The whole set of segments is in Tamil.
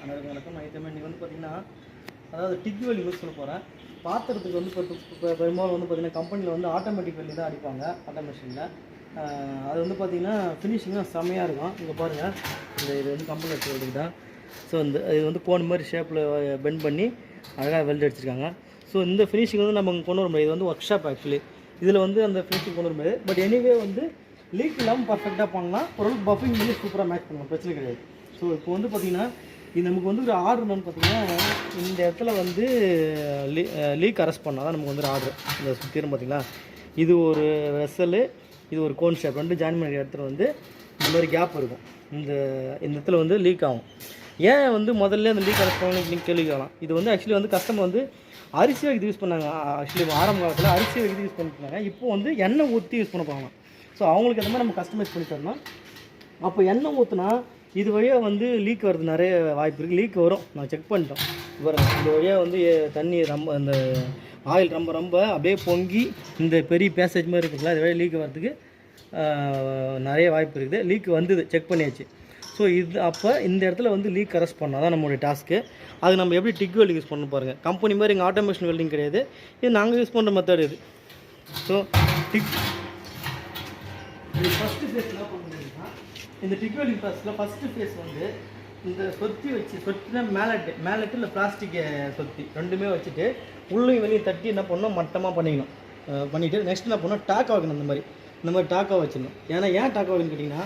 அனைவருக்கும் வணக்கம். I.Thamizhan இன்னைக்கு வந்து பார்த்தீங்கன்னா, அதாவது டிக் வெல்டிங் யூஸ் பண்ண போகிறேன். பாத்திரத்துக்கு வந்து இப்போ பெரும்பாலும் வந்து பார்த்தீங்கன்னா கம்பெனியில் வந்து ஆட்டோமேட்டிக் வெல்டிங் தான் அடிப்பாங்க, ஆட்டோமேஷனில். அது வந்து பார்த்தீங்கன்னா ஃபினிஷிங்காக செம்மையாக இருக்கும். இங்கே பாருங்கள், இது வந்து கம்பெனி வச்சு வெல்டிங் தான். ஸோ இது வந்து கோன் மாதிரி ஷேப்பில் பெண்ட் பண்ணி அழகாக வெல்ட் அடிச்சிருக்காங்க. ஸோ இந்த ஃபினிஷிங் வந்து நம்ம கொண்டு வர முடியாது. இது வந்து ஒர்க் ஷாப் ஆக்சுவலி. இதில் வந்து அந்த ஃபினிஷிங் கொண்டு வர முடியாது. பட் எனிவே வந்து லீக் இல்லாமல் பர்ஃபெக்டாக பண்ணலாம். ஓரளவுக்கு பஃபிங் பண்ணி சூப்பராக மேட்ச் பண்ணலாம், பிரச்சனை கிடையாது. ஸோ இப்போ வந்து பார்த்திங்கன்னா இது நமக்கு வந்து ஒரு ஆர்டர் என்னன்னு பார்த்தீங்கன்னா, இந்த இடத்துல வந்து லீக் அரெஸ்ட் பண்ணால் தான் நமக்கு வந்து ஆர்டர். இந்த சுற்றிடும் பார்த்திங்களா, இது ஒரு வெசலு, இது ஒரு கோன் ஷேப், ரெண்டு ஜாயின் பண்ணி இடத்துல வந்து இந்த மாதிரி கேப் இருக்கும். இந்த இடத்துல வந்து லீக் ஆகும். ஏன் வந்து முதல்ல அந்த லீக் அரெஸ்ட் பண்ணணும் நீங்கள் கேள்வி கேட்கலாம். இது வந்து ஆக்சுவலி வந்து கஸ்டமர் வந்து அரிசி வைக்கிறது யூஸ் பண்ணாங்க. ஆக்சுவலி ஆரம்ப காலத்தில் அரிசி வைக்கிறது யூஸ் பண்ணிட்டாங்க. இப்போ வந்து எண்ணெய் ஊற்றி யூஸ் பண்ண போகலாம். ஸோ அவங்களுக்கு அந்த மாதிரி நம்ம கஸ்டமைஸ் பண்ணி தரணும். அப்போ எண்ணெய் ஊற்றினா இது வழியாக வந்து லீக் வரது நிறைய வாய்ப்பு இருக்குது. லீக் வரும், நான் செக் பண்ணிட்டோம். பாருங்கள், இந்த வழியாக வந்து தண்ணி ரொம்ப அந்த ஆயில் ரொம்ப அப்படியே பொங்கி இந்த பெரிய பேசேஜ் மாதிரி இருக்குங்களா, இது வழியாக லீக் வரதுக்கு நிறைய வாய்ப்பு இருக்குது. லீக் வந்தது, செக் பண்ணியாச்சு. ஸோ இது அப்போ இந்த இடத்துல வந்து லீக் அரெஸ்ட் பண்ணால் தான் நம்மளுடைய டாஸ்க்கு. அது நம்ம எப்படி டிக் வெல்டிங் யூஸ் பண்ண பாருங்கள். கம்பெனி மாதிரி இங்கே ஆட்டோமேஷன் வெல்டிங் கிடையாது, இது நாங்கள் யூஸ் பண்ணுற மெத்தட் இது. ஸோ இது ஃபஸ்ட்டு ஃபேஸ் என்ன பண்ணுறீங்கன்னா, இந்த டிக் வெல்டிங் ப்ராசஸில் ஃபஸ்ட்டு ஃபேஸ் வந்து இந்த சொத்தினா மேலட்டு இல்லை பிளாஸ்டிக் சொத்தி ரெண்டுமே வச்சுட்டு உள்ளையும் வெளியும் தட்டி என்ன பண்ணணும், மட்டமாக பண்ணிக்கணும். பண்ணிவிட்டு நெக்ஸ்ட் என்ன பண்ணணும், டாக்கா வைக்கணும். இந்த மாதிரி டாக்கா வச்சிடணும். ஏன் டாக்கா வைக்கணும்னு கேட்டிங்கன்னா,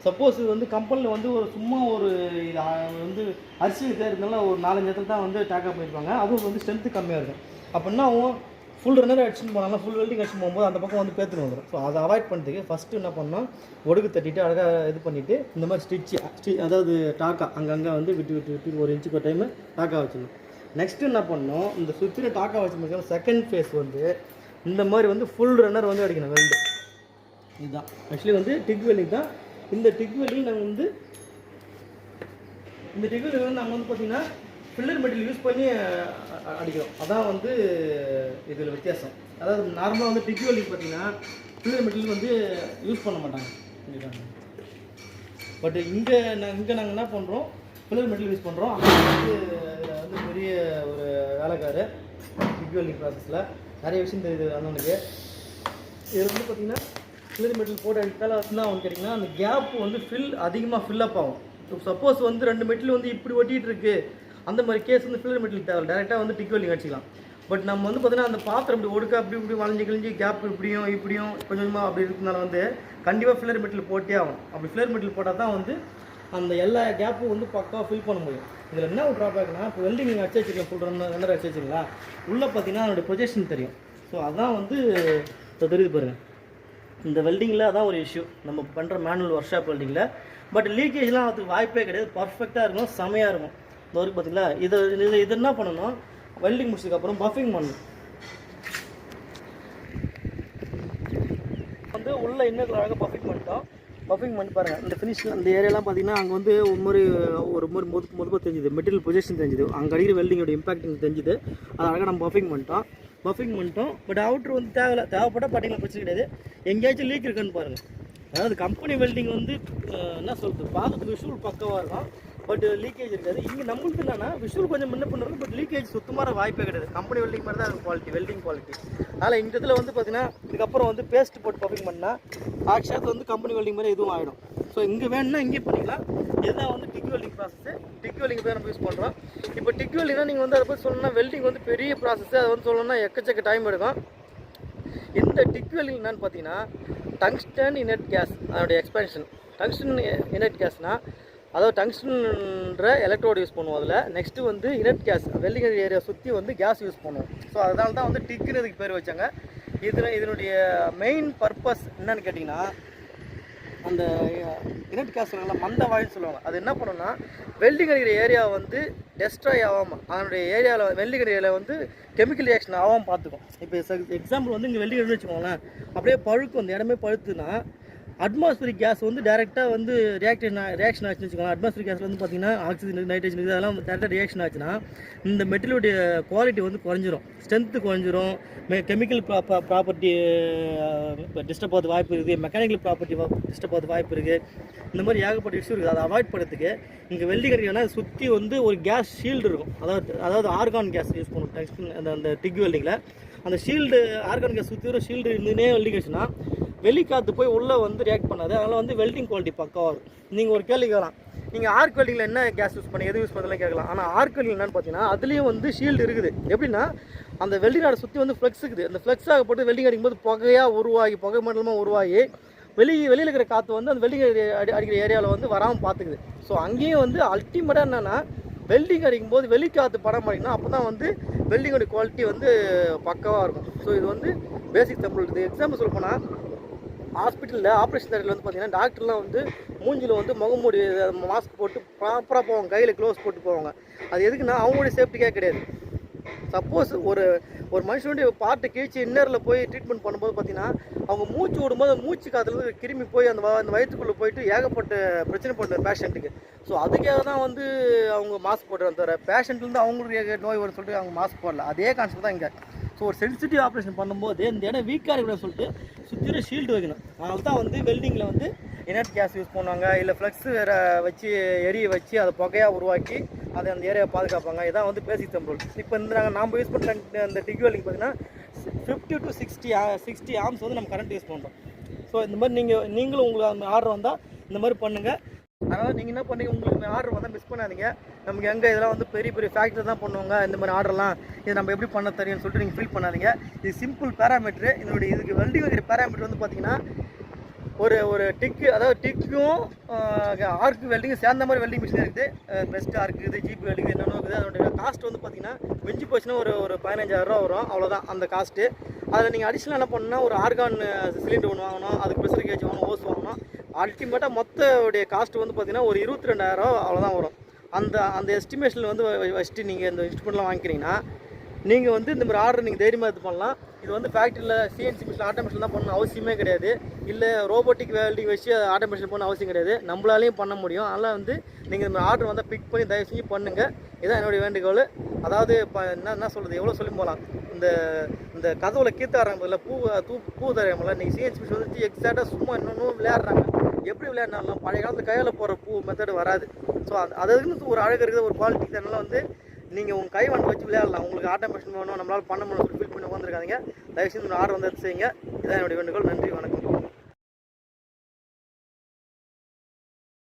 சப்போஸ் இது வந்து கம்பெனியில் வந்து ஒரு சும்மா ஒரு இது வந்து அரிசி தேர்தனால ஒரு 4-5 இடத்துல தான் வந்து டாக்கா பண்ணியிருப்பாங்க. அதுவும் வந்து ஸ்ட்ரென்த்து கம்மியாக இருக்கும். அப்படின்னா அவங்க ஃபுல் ரன்னர் அடிச்சுன்னு போனாலும் ஃபுல் வெல்டிங் அடிச்சு போகும்போது அந்த பக்கம் வந்து பேத்துன்னு வந்துடும். ஸோ அதை அவாய்ட் பண்ணுறதுக்கு ஃபஸ்ட்டு என்ன பண்ணோம், ஒடுக்கு தட்டிட்டு அழகாக இது பண்ணிவிட்டு இந்த மாதிரி ஸ்டிச்சு அதாவது டாக்கா அங்கங்கே வந்து விட்டு ஒரு இன்ச்சுக்கு ஒரு டைமு டாக்கா வச்சிடணும். நெக்ஸ்ட்டு என்ன பண்ணோம், இந்த சுற்றின டாக்கா வச்சு முடிச்சோம். செகண்ட் ஃபேஸ் வந்து இந்த மாதிரி வந்து ஃபுல் ரன்னர் வந்து அடிக்கணும் வெல்டு. இதுதான் ஆக்சுவலி வந்து டிக் வெல்டிங் தான். இந்த டிக் வெல்டிங் நாங்கள் வந்து நாங்கள் வந்து பார்த்திங்கன்னா ஃபில்லர் மெட்டீரியல் யூஸ் பண்ணி அடிக்கிறோம். அதான் வந்து இதில் வித்தியாசம். அதாவது நார்மலாக வந்து டிக் வெல்டிங் பார்த்திங்கன்னா ஃபில்லர் மெட்டீரியல் வந்து யூஸ் பண்ண மாட்டாங்க. பட் இங்கே நாங்கள் என்ன பண்ணுறோம், ஃபில்லர் மெட்டீரியல் யூஸ் பண்ணுறோம். வந்து இதில் வந்து பெரிய ஒரு வேலைக்காரு டிக் வெல்டிங் ப்ராசஸில் நிறைய விஷயம் தெரியுது அண்ணனுக்கு. இதில் வந்து பார்த்திங்கன்னா ஃபில்லர் மெட்டீரியல் போட்டு அடித்தால வந்து அவனுக்கு கேட்டிங்கன்னா அந்த கேப்பு வந்து அதிகமாக ஃபில்லப் ஆகும். சப்போஸ் வந்து 2 மெட்டீரியல் வந்து இப்படி ஒட்டிகிட்டு இருக்குது, அந்த மாதிரி கேஸ் வந்து ஃபில்லர் மெட்டீரியல் தேவை, டேரெக்டாக வந்து டிக் வெல்டிங் அடிச்சிக்கலாம். பட் நம்ம வந்து பார்த்திங்கன்னா அந்த பாத்திரம் இப்படி ஒடுக்க இப்படி வளைஞ்சி கிழிஞ்சி கேப் இப்படியும் கொஞ்சமாக அப்படி இருக்கிறதுனால வந்து கண்டிப்பாக ஃபில்லர் மெட்டீரியல் போட்டே ஆகும். அப்படி ஃபில்லர் மெட்டீரியல் போட்டால் தான் வந்து அந்த எல்லா கேப்பும் வந்து பக்காவாக ஃபில் பண்ண முடியும். இதில் என்ன ஒரு ட்ராபேக்னா, இப்போ வெல்டிங் நீங்கள் அடிச்சு வச்சுக்கலாம், ஃபுல் ரன்னர் அடிச்சு வச்சுங்களா, உள்ளே பார்த்தீங்கன்னா அதோடைய ப்ரொஜெக்ஷன் தெரியும். ஸோ அதான் வந்து தெரியுது பாருங்கள். இந்த வெல்டிங்கில் அதான் ஒரு இஷ்யூ நம்ம பண்ணுற மேனுவல் ஒர்க் ஷாப் வெல்டிங்கில். பட் லீக்கேஜ்லாம் அதுக்கு வாய்ப்பே கிடையாது, பர்ஃபெக்டாக இருக்கும், செமையாக இருக்கும். இந்த வரைக்கும் பார்த்தீங்களா, இது என்ன பண்ணணும், வெல்டிங் முடிச்சதுக்கப்புறம் பஃபிங் பண்ணணும். வந்து உள்ள இன்னும் அழகாக பஃபிங் பண்ணிட்டோம். பஃபிங் பண்ணி பாருங்கள், இந்த ஃபினிஷ் அந்த ஏரியாலாம் பார்த்தீங்கன்னா அங்கே வந்து ஒரு மாதிரி மொதுப்பாக தெரிஞ்சுது, மெட்டீரியல் பொசிஷன் தெரிஞ்சுது, அங்கே அடிக்கிற வெல்டிங்கோட இம்பாக்டிங் தெரிஞ்சுது. அது அழகாக நம்ம பஃபிங் பண்ணிட்டோம். பட் அவுட்ரு வந்து தேவைப்பட்டால் பார்த்தீங்கன்னா பிரச்சனை கிடையாது. எங்கேயாச்சும் லீக் இருக்குன்னு பாருங்கள். அதாவது கம்பெனி வெல்டிங் வந்து என்ன சொல்கிறது, பார்க்கறதுக்கு விஷுவல் பக்கவாக இருக்கும், பட் லீக்கேஜ் இருக்காது. இங்கே நம்மளுக்கு என்னன்னா விஷுவல் கொஞ்சம் முன்ன பண்ணுறது, பட் லீக்கேஜ் சுத்தமாக வாய்ப்பே கிடையாது. கம்பெனி வெல்டிங் மாதிரி தான் இருக்கும் வெல்டிங் குவாலிட்டி. அதனால் இந்த இதில் வந்து பார்த்தீங்கன்னா இதுக்கப்புறம் வந்து பேஸ்ட் போட்டு பஃபிங் பண்ணால் ஆக்ஷாத் வந்து கம்பெனி வெல்டிங் மாதிரி எதுவும் ஆகிடும். ஸோ இங்கே வேணும்னா இங்கே பண்ணிக்கலாம். இதுதான் வந்து tick welding process. Tick welding தான் நம்ம யூஸ் பண்ணுறோம். இப்போ டிக் வெல்டிங்னா நீங்கள் வந்து அதை பற்றி சொல்லணும்னா வெல்டிங் வந்து பெரிய ப்ராசஸ். அதை வந்து சொல்லணும்னா எக்கச்சக்க டைம் எடுக்கும். இந்த டிக் வெல்டிங் என்னன்னு பார்த்தீங்கன்னா டங்ஸ்டன் இனட் கேஸ் அதோடைய எக்ஸ்பென்ஷன். டங்ஸ்டன் இனட் கேஸ்னால் அதாவது டங்ஸ்டன்ற எலக்ட்ரோடு யூஸ் பண்ணுவோம். அதில் நெக்ஸ்ட்டு வந்து இனட் கேஸ் வெல்டிங் ஏரியா சுற்றி வந்து கேஸ் யூஸ் பண்ணுவோம். ஸோ அதனால தான் வந்து டிக்குன்னு இதுக்கு பேர் வச்சாங்க. இதனுடைய மெயின் பர்பஸ் என்னன்னு கேட்டிங்கன்னா, அந்த இனட் கேஸ் சொல்லுவாங்க, மந்த வாயின்னு சொல்லுவாங்க. அது என்ன பண்ணணும்னா வெல்டிங் அடிக்கிற ஏரியா வந்து டெஸ்ட்ராய் ஆகாமல், அதனுடைய ஏரியாவில் வெல்டிங் ஏரியாவில் வந்து கெமிக்கல் ரியாக்ஷன் ஆகாமல் பார்த்துக்கும். இப்போ எக்ஸாம்பிள் வந்து இங்கே வெல்டிங் எடுத்து வச்சுக்கோங்களேன், அப்படியே பழுக்கும், அந்த இடமே பழுத்துனா அட்மாஸ்பியரிக் கேஸ் வந்து டேரெக்டாக வந்து ரியாக்ஷன் ஆச்சுன்னு வச்சுக்கோங்க. அட்மாஸ்பியரிக் கேஸில் வந்து பார்த்தீங்கன்னா ஆக்சிஜன், நைட்ரஜன் இதெல்லாம் டேரெக்டாக ரியாக்ஷன் ஆச்சுன்னா இந்த மெட்டீரியலுடைய குவாலிட்டி வந்து குறைஞ்சிரும், ஸ்ட்ரென்த்து குறைஞ்சிரும், கெமிக்கல் ப்ராப்பர்ட்டி டிஸ்டர்ப் ஆகிறது வாய்ப்பு இருக்குது, மெக்கானிக்கல் ப்ராப்பர்ட்டி டிஸ்டர்ப் ஆகிறது வாய்ப்பு இருக்குது. இந்த மாதிரி ஏகப்பட்ட இஷ்யூ இருக்குது. அதை அவாய்ட் பண்ணுறதுக்கு இங்கே வெல்டிங் அடிக்கணும்னா சுற்றி வந்து ஒரு கேஸ் ஷீல்டு இருக்கும். அதாவது ஆர்கான் கேஸ் யூஸ் பண்ணுவோம் அந்த டிக் வெல்டிங்கில். அந்த ஷீல்டு ஆர்கான் கேஸ் சுற்றி ஒரு ஷீல்டு இருந்துனே வெல்டிங் ஆச்சுன்னா வெளிக்காற்று போய் உள்ளே வந்து ரியாக்ட் பண்ணாது. அதனால் வந்து வெல்டிங் குவாலிட்டி பக்காவாக இருக்கும். நீங்கள் ஒரு கேள்வி கேட்கலாம், நீங்கள் ஆர்க் வெல்டிங்கில் என்ன கேஸ் யூஸ் பண்ணி எது யூஸ் பண்ணலாம் கேட்கலாம். ஆனால் ஆர்க் வெல்டிங் என்னன்னு பார்த்தீங்கன்னா அதுலேயும் வந்து ஷீல்டு இருக்குது. எப்படின்னா அந்த வெல்டிங் ராடை சுற்றி வந்து ஃப்ளெக்ஸ் இருக்குது. அந்த ஃப்ளெக்ஸ் ஆகப்பட்டு வெல்டிங் அடிக்கும்போது புகையாக உருவாகி, புகை மண்டலமாக உருவாகி வெளியில் இருக்கிற காற்று வந்து அந்த வெல்டிங் அடிக்கிற ஏரியாவில் வந்து வராமல் பார்த்துக்குது. ஸோ அங்கேயும் வந்து அல்டிமேட்டாக என்னென்னா வெல்டிங் அடிக்கும்போது வெளிக்காற்று படம் அடிக்கணும். அப்போ தான் வந்து வெல்டிங்கோட குவாலிட்டி வந்து பக்காவாக இருக்கும். ஸோ இது வந்து பேசிக் தமிழ். இது எக்ஸாம்பிள் சொல்ல போனால் ஹாஸ்பிட்டலில் ஆப்ரேஷன் தேட்டரில் வந்து பார்த்தீங்கன்னா டாக்டர்லாம் வந்து மூஞ்சில் வந்து முகமூடி மாஸ்க் போட்டு ப்ராப்பராக போவாங்க, கையில் க்ளோஸ் போட்டு போவாங்க. அது எதுக்குன்னா அவங்களுடைய சேஃப்டிக்காக கிடையாது. சப்போஸ் ஒரு மனுஷனுடைய பார்ட்டை கீழ்ச்சி இன்னரில் போய் ட்ரீட்மெண்ட் பண்ணும்போது பார்த்தீங்கன்னா அவங்க மூச்சு விடும்போது மூச்சு காற்றுலேருந்து கிருமி போய் அந்த வயிற்றுக்குள்ளே போயிட்டு ஏகப்பட்ட பிரச்சனை பண்ணுற பேஷண்ட்டுக்கு. ஸோ அதுக்காக தான் வந்து அவங்க மாஸ்க் போடுறாங்க. தவிர பேஷண்ட்லேருந்து அவங்களுடைய நோய் வரும்னு சொல்லிட்டு அவங்க மாஸ்க் போடல. அதே கான்செப்ட் தான் இங்கே. ஸோ ஒரு சென்சிட்டிவ் ஆப்ரேஷன் பண்ணும்போது இந்த இடம் வீக்காக இருக்கிறன்னு சொல்லிட்டு சுற்றிலும் ஷீல்டு வைக்கணும். அதனால தான் வந்து வெல்டிங்கில் வந்து இனர்ட் கேஸ் யூஸ் பண்ணுவாங்க, இல்லை ஃப்ளெக்ஸ் வேறு வச்சு எரிய வச்சு அதை புகையாக உருவாக்கி அதை அந்த ஏரியாவை பாதுகாப்பாங்க. இதான் வந்து பேசிக் தமிழ். இப்போ இந்த நாம் யூஸ் பண்ணுற அந்த டிக் வெல்டிங் பார்த்தீங்கன்னா 50 to 60 ஆம்ஸ் வந்து நம்ம கரண்ட் யூஸ் பண்ணுறோம். ஸோ இந்த மாதிரி நீங்களும் உங்களுக்கு அந்த ஆர்டர் வந்தால் இந்த மாதிரி பண்ணுங்கள். அதனால் நீங்கள் என்ன பண்ணீங்க, உங்களுக்கு ஆர்டர் வந்தால் மிஸ் பண்ணாதீங்க. நமக்கு எங்கே இதெல்லாம் வந்து பெரிய பெரிய ஃபேக்ட்ரி தான் பண்ணுவாங்க இந்த மாதிரி ஆர்டர்லாம், இது நம்ம எப்படி பண்ண தெரியும்னு சொல்லிட்டு நீங்கள் ஃபீல் பண்ணாதீங்க. இது சிம்பிள் பேராமீட்ரு. இதுக்கு வெல்டிங் வைக்கிற பேராமீட்டர் வந்து பார்த்தீங்கன்னா ஒரு டிக்கு, அதாவது டிக்கும் ஆர்க்கு வெல்டிங்கும் சேர்ந்த மாதிரி வெல்டிங் மிஷின் இருக்குது. பெஸ்ட் ஆர்க்கு இருக்குது, ஜிபி வெல்டிங் என்னென்ன இருக்குது. அதோடைய காஸ்ட் வந்து பார்த்தீங்கன்னா மிஞ்சி போச்சுன்னா ஒரு 15,000 ரூபா வரும், அவ்வளோதான் அந்த காஸ்ட்டு. அதில் நீங்கள் அடிஷ்னலாக என்ன பண்ணணும்னா ஒரு ஆர்கான் சிலிண்டர் ஒன்று வாங்கணும், அதுக்கு ப்ரெஷர் கேஜ் வாங்கணும், ஓஸ் வாங்கணும். அல்டிமேட்டாக மொத்தடைய காஸ்ட் வந்து பார்த்தீங்கன்னா ஒரு 22,000 ரூபா அவ்வளோதான் வரும். அந்த எஸ்டிமேஷனில் வந்து வச்சுட்டு நீங்கள் இந்த இன்ஸ்ட்ருமெண்ட்லாம் வாங்கிக்கிறீங்கன்னா நீங்கள் வந்து இந்த மாதிரி ஆர்டர் நீங்கள் தைரியமாக இது பண்ணலாம். இது வந்து ஃபேக்ட்ரியில் சிஎன்சி மிஷின் ஆட்டோமேஷன் தான் பண்ணணும் அவசியமே கிடையாது. இல்லை ரோபோட்டிக் வெல்டிங் வச்சு ஆட்டோமேஷன் பண்ண அவசியம் கிடையாது, நம்மளாலையும் பண்ண முடியும். அதனால் வந்து நீங்கள் இந்த ஆர்டர் வந்தால் பிக் பண்ணி தயவு செஞ்சு பண்ணுங்கள். இதுதான் என்னுடைய வேண்டுகோள். அதாவது என்ன சொல்கிறது, எவ்வளோ சொல்லி போகலாம். இந்த கதவுல கீத்தாடுறாங்க பதில் பூ தரையாமல நீங்கள் சிஎன்சி மிஷின் வந்து எக்ஸாக்டாக சும்மா இன்னொன்று விளையாடுறாங்க. எப்படி விளையாடினாலும் பழைய காலத்தில் கையில் போகிற பூ மெத்தடு வராது. ஸோ அதுக்கு ஒரு அழகு இருக்குது, ஒரு குவாலிட்டி. அதனால் வந்து நீங்கள் உங்கள் கை வந்து வச்சு விளையாடலாம். உங்களுக்கு ஆட்டோமேஷன் வேணும், நம்மளால் பண்ண முடியும் ஃபீல் பண்ணி உட்காந்துருக்காதீங்க. தயவுசெய்து ஆர்டர் வந்து செய்யுங்க. இதான் என்னுடைய வேண்டுகோள். நன்றி, வணக்கம்.